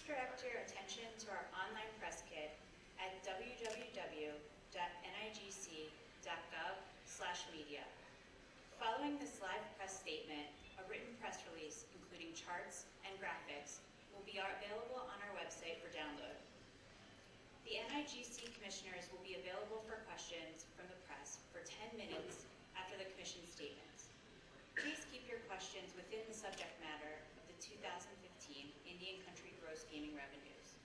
direct your attention to our online press kit at www.nigc.gov/media. Following this live press statement, a written press release including charts and graphics will be available on our website for download. The NIGC commissioners will be available for questions from the press for 10 minutes after the commission statements. Please keep your questions within the subject matter of the 2015 Indian Country gross gaming revenues.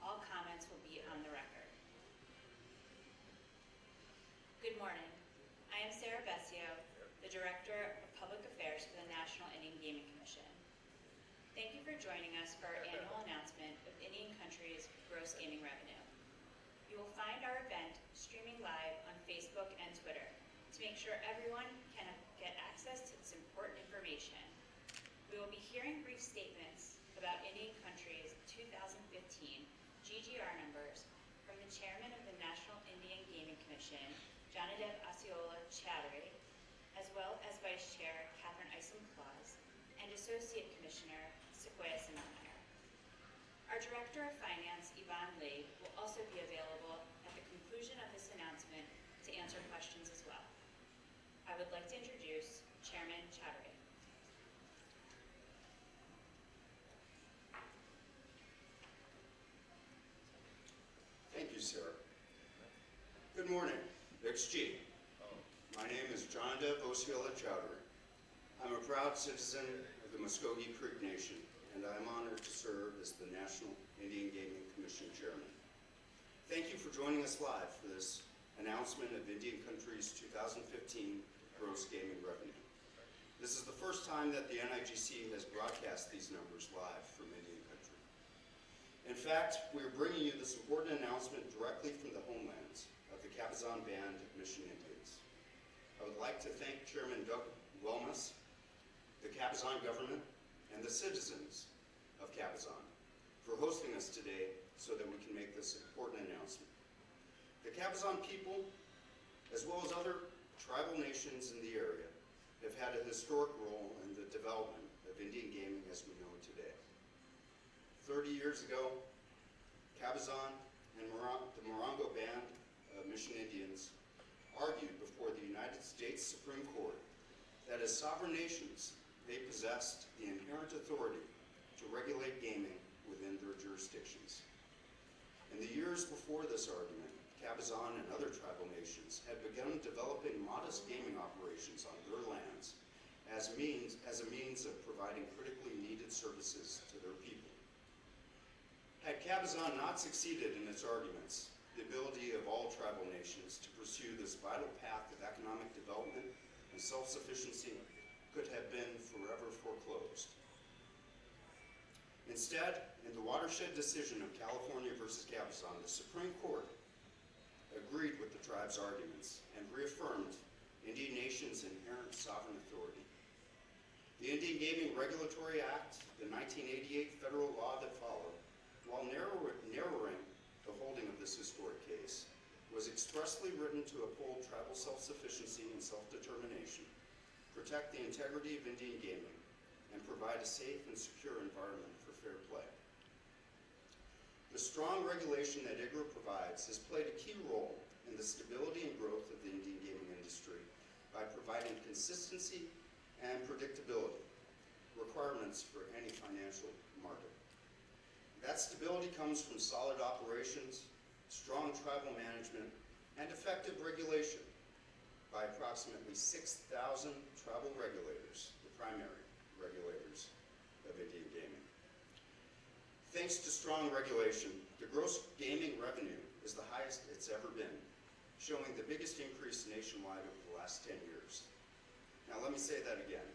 All comments will be on the record. Good morning. I am Sarah Bessio, the Director of Public Affairs for the National Indian Gaming Commission. Thank you for joining us for our annual announcement of Indian Country's gross gaming revenue. You will find our event streaming live on Facebook and Twitter to make sure everyone can get access to this important information. We will be hearing brief statements about Indian Country's 2015 GGR numbers from the Chairman of the National Indian Gaming Commission, Jonadev Osceola Chattery, as well as Vice Chair Catherine Isom-Claus and Associate Commissioner Sequoia Sinanayar. Our Director of Finance, Yvonne Lee, will also be available at the conclusion of this announcement to answer questions as well. I would like to introduce Chairman Chattery. Thank you, Sarah. Good morning, NIGC. My name is Jonadev Osceola Chattery. I'm a proud citizen of the Muskogee Creek Nation, and I am honored to serve as the National Indian Gaming Commission Chairman. Thank you for joining us live for this announcement of Indian Country's 2015 gross gaming revenue. This is the first time that the NIGC has broadcast these numbers live from Indian Country. In fact, we are bringing you this important announcement directly from the homelands of the Cabazon Band of Mission Indians. I would like to thank Chairman Doug Wellness, the Cabazon government, and the citizens of Cabazon for hosting us today so that we can make this important announcement. The Cabazon people, as well as other tribal nations in the area, have had a historic role in the development of Indian gaming as we know it today. 30 years ago, Cabazon and the Morongo Band of Mission Indians argued before the United States Supreme Court that as sovereign nations, they possessed the inherent authority to regulate gaming within their jurisdictions. In the years before this argument, Cabazon and other tribal nations had begun developing modest gaming operations on their lands as a means of providing critically needed services to their people. Had Cabazon not succeeded in its arguments, the ability of all tribal nations to pursue this vital path of economic development and self-sufficiency could have been forever foreclosed. Instead, in the watershed decision of California versus Cabazon, the Supreme Court agreed with the tribe's arguments and reaffirmed Indian Nation's inherent sovereign authority. The Indian Gaming Regulatory Act, the 1988 federal law that followed, while narrowing the holding of this historic case, was expressly written to uphold tribal self-sufficiency and self-determination, protect the integrity of Indian gaming, and provide a safe and secure environment for fair play. The strong regulation that IGRA provides has played a key role in the stability and growth of the Indian gaming industry by providing consistency and predictability, requirements for any financial market. That stability comes from solid operations, strong tribal management, and effective regulation by approximately 6,000 tribal regulators, the primary regulators of Indian gaming. Thanks to strong regulation, the gross gaming revenue is the highest it's ever been, showing the biggest increase nationwide over the last 10 years. Now let me say that again,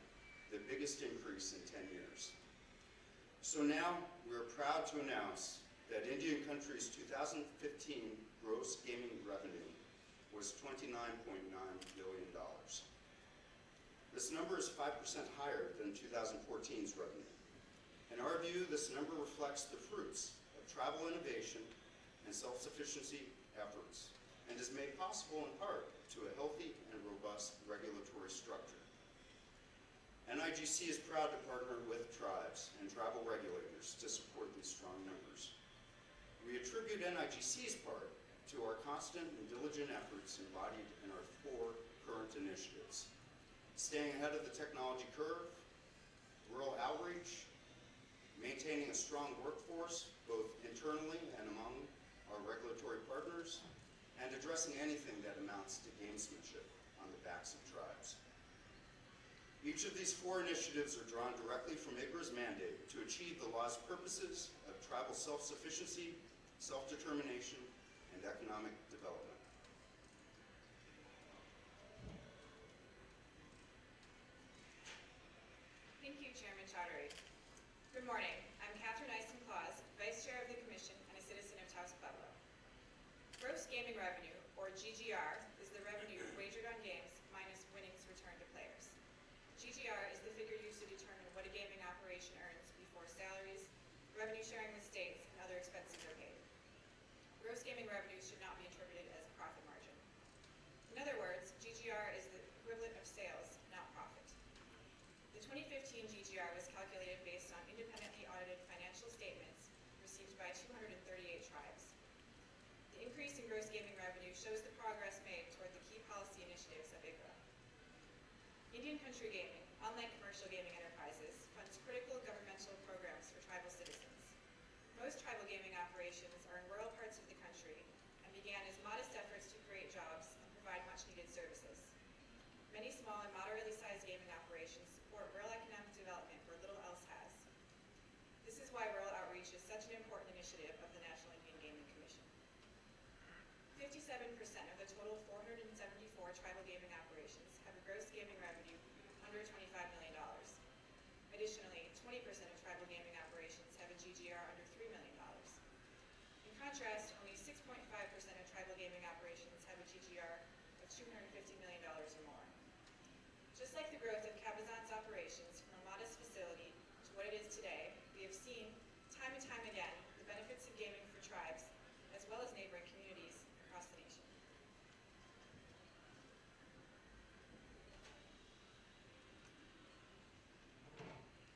the biggest increase in 10 years. So now we're proud to announce that Indian Country's 2015 gross gaming revenue was $29.9 billion. This number is 5% higher than 2014's revenue. In our view, this number reflects the fruits of tribal innovation and self-sufficiency efforts and is made possible in part to a healthy and robust regulatory structure. NIGC is proud to partner with tribes and tribal regulators to support these strong numbers. attribute NIGC's part to our constant and diligent efforts embodied in our 4 current initiatives: staying ahead of the technology curve, rural outreach, maintaining a strong workforce, both internally and among our regulatory partners, and addressing anything that amounts to gamesmanship on the backs of tribes. Each of these 4 initiatives are drawn directly from IGRA's mandate to achieve the law's purposes of tribal self-sufficiency, self-determination, and economic development. Thank you, Chairman Chaudhary. Good morning. I'm Catherine Eisen-Claus, Vice Chair of the Commission and a citizen of Taos Pueblo. Gross gaming revenue, or GGR, is the revenue wagered on games minus winnings returned to players. GGR is the figure used to determine what a gaming operation earns before salaries, revenue sharing with states, and other expenses are paid. Gross gaming revenues should not be interpreted as a profit margin. In other words, GGR is the equivalent of sales, not profit. The 2015 GGR was calculated based on independently audited financial statements received by 238 tribes. The increase in gross gaming revenue shows the progress made toward the key policy initiatives of IGRA. Indian Country Gaming, unlike commercial gaming enterprises, funds critical governmental programs for tribal citizens. Most tribal gaming operations are in rural parts of the country and began as modest efforts to create jobs and provide much-needed services. Many small and moderately sized gaming operations support rural economic development where little else has. This is why rural outreach is such an important initiative of the National Indian Gaming Commission. 57% of the total 474 tribal gaming operations have a gross gaming revenue under $25 million. Additionally, 20% of tribal gaming operations have a GGR under $3 million. In contrast, only 6.5% of tribal gaming operations have a GGR of $250 million or more. Just like the growth of Cabazon's operations from a modest facility to what it is today, we have seen, time and time again, the benefits of gaming for tribes, as well as neighboring communities across the nation.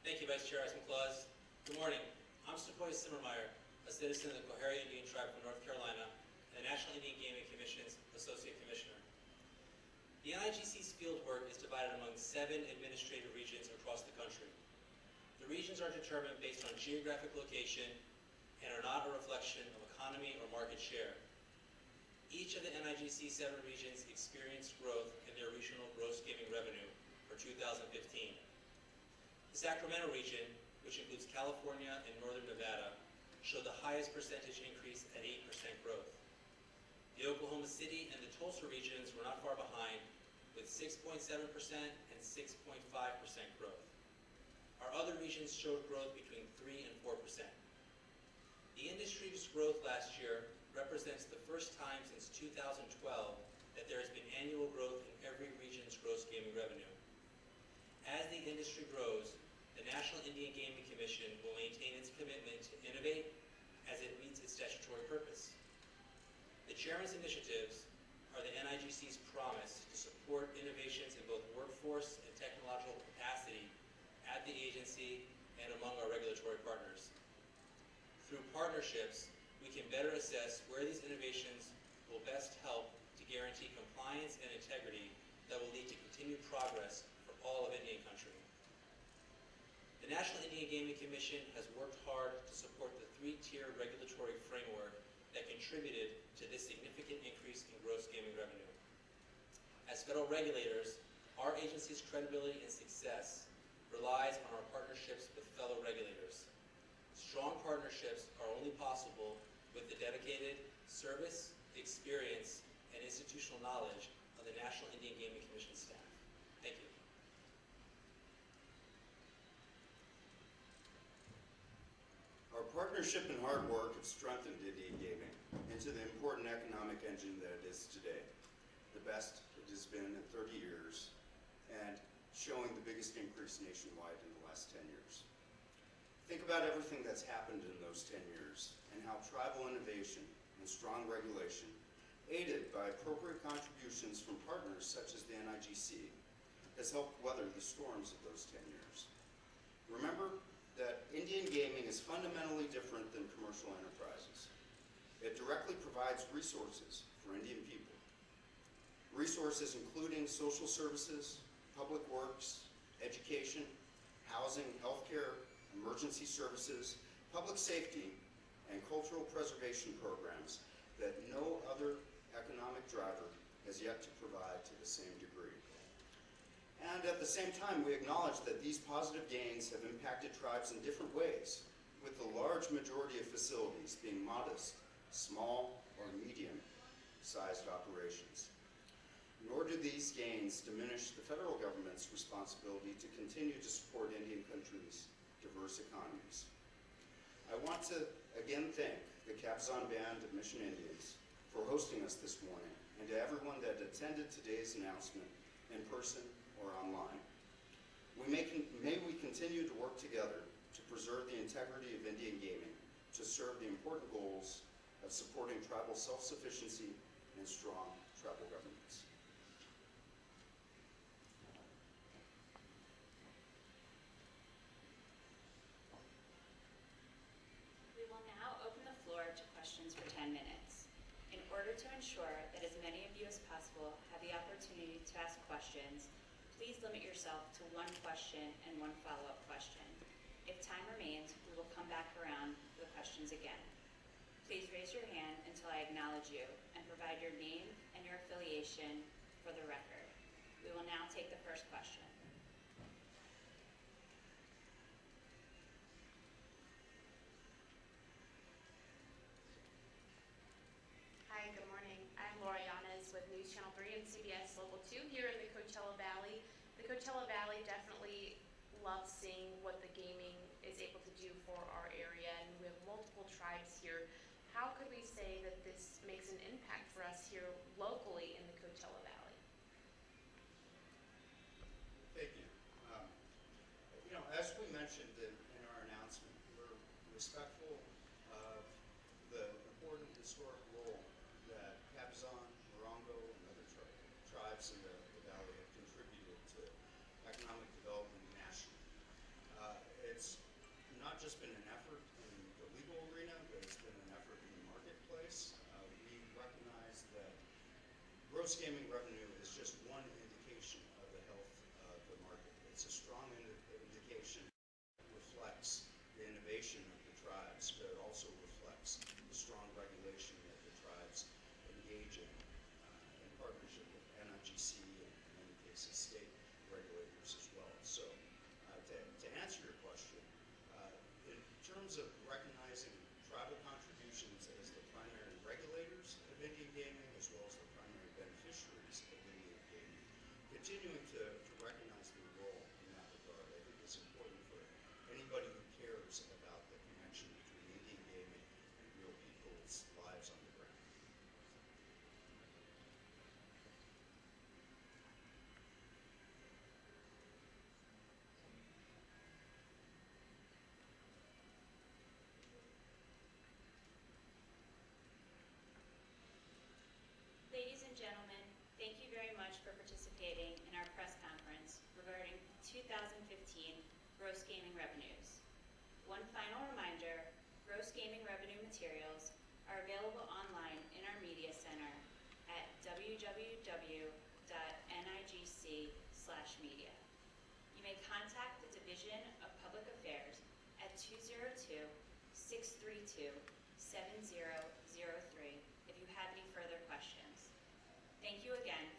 Thank you, Vice Chair Eisen-Claus. Good morning. I'm Sequoia Simmermeyer, a citizen of the Coharie Indian Tribe from North Carolina and the National Indian Gaming Commission's Associate Commissioner. The NIGC's fieldwork is divided among 7 administrative regions across the country. The regions are determined based on geographic location and are not a reflection of economy or market share. Each of the NIGC 7 regions experienced growth in their regional gross gaming revenue for 2015. The Sacramento region, which includes California and northern Nevada, showed the highest percentage increase at 8% growth. The Oklahoma City and the Tulsa regions were not far behind, with 6.7% and 6.5% growth. Our other regions showed growth between 3 and 4%. The industry's growth last year represents the first time since 2012 that there has been annual growth in every region's gross gaming revenue. As the industry grows, the National Indian Gaming Commission will maintain its commitment to innovate as it meets its statutory purpose. The Chairman's initiatives are the NIGC's promise to support innovations in both workforce and technological capacity at the agency and among our regulatory partners. Through partnerships, we can better assess where these innovations will best help to guarantee compliance and integrity that will lead to continued progress for all of Indian country. The National Indian Gaming Commission has worked hard to support the 3-tier regulatory framework that contributed to this significant increase in gross gaming revenue. As federal regulators, our agency's credibility and success relies on our partnerships with fellow regulators. Strong partnerships are only possible with the dedicated service, experience, and institutional knowledge of the National Indian Gaming Commission staff. Thank you. Our partnership and hard work have strengthened Indian gaming into the important economic engine that it is today, the best it has been in 30 years, and showing the biggest increase nationwide in the last 10 years. Think about everything that's happened in those 10 years and how tribal innovation and strong regulation, aided by appropriate contributions from partners such as the NIGC, has helped weather the storms of those 10 years. Remember that Indian gaming is fundamentally different than commercial enterprises. It directly provides resources for Indian people. Resources including social services, public works, education, housing, healthcare, emergency services, public safety, and cultural preservation programs that no other economic driver has yet to provide to the same degree. And at the same time, we acknowledge that these positive gains have impacted tribes in different ways, with the large majority of facilities being modest, small, or medium-sized operations. Nor do these gains diminish the federal government's responsibility to continue to support Indian country's diverse economies. I want to again thank the Cabzon Band of Mission Indians for hosting us this morning, and to everyone that attended today's announcement in person or online. May we continue to work together to preserve the integrity of Indian gaming, to serve the important goals of supporting tribal self-sufficiency and strong tribal governments. We will now open the floor to questions for 10 minutes. In order to ensure that as many of you as possible have the opportunity to ask questions, please limit yourself to one question and one follow-up question. If time remains, we will come back around for the questions again. Please raise your hand until I acknowledge you and provide your name and your affiliation for the record. We will now take the first question. Hi, good morning. I'm Laura Yanez with News Channel 3 and CBS Local 2 here in the Coachella Valley. The Coachella Valley definitely loves seeing what the gaming is able to do for our area, and we have multiple tribes here. How could we say that this makes an impact for us here locally in the Coachella Valley? Thank you. As we mentioned in our announcement, we're respectful of the important historic role that Cabzon, Morongo, and other tribes in the valley have contributed to economic development nationally. It's not just been an effort in the legal arena, but it's been an effort in the marketplace. We recognize that gross gaming revenue is just one indication of the health of the market. It's a strong indication that reflects the innovation of the tribes, but it also reflects the strong regulation that the tribes engage in partnership with NIGC and in many cases state regulators as well. So to answer your question, in terms of recognizing tribal contributions as the primary regulators of Indian gaming as well as the primary beneficiaries of Indian gaming, continuing to recognize their role in that regard, I think is important for anybody who cares about the connection between Indian gaming and real people's lives on the ground. Ladies and gentlemen, thank you very much for participating in our press conference regarding 2015 gross gaming revenues. One final reminder, gross gaming revenue materials are available online in our media center at www.nigc/media. You may contact the Division of Public Affairs at 202-632-7003 if you have any further questions. Thank you again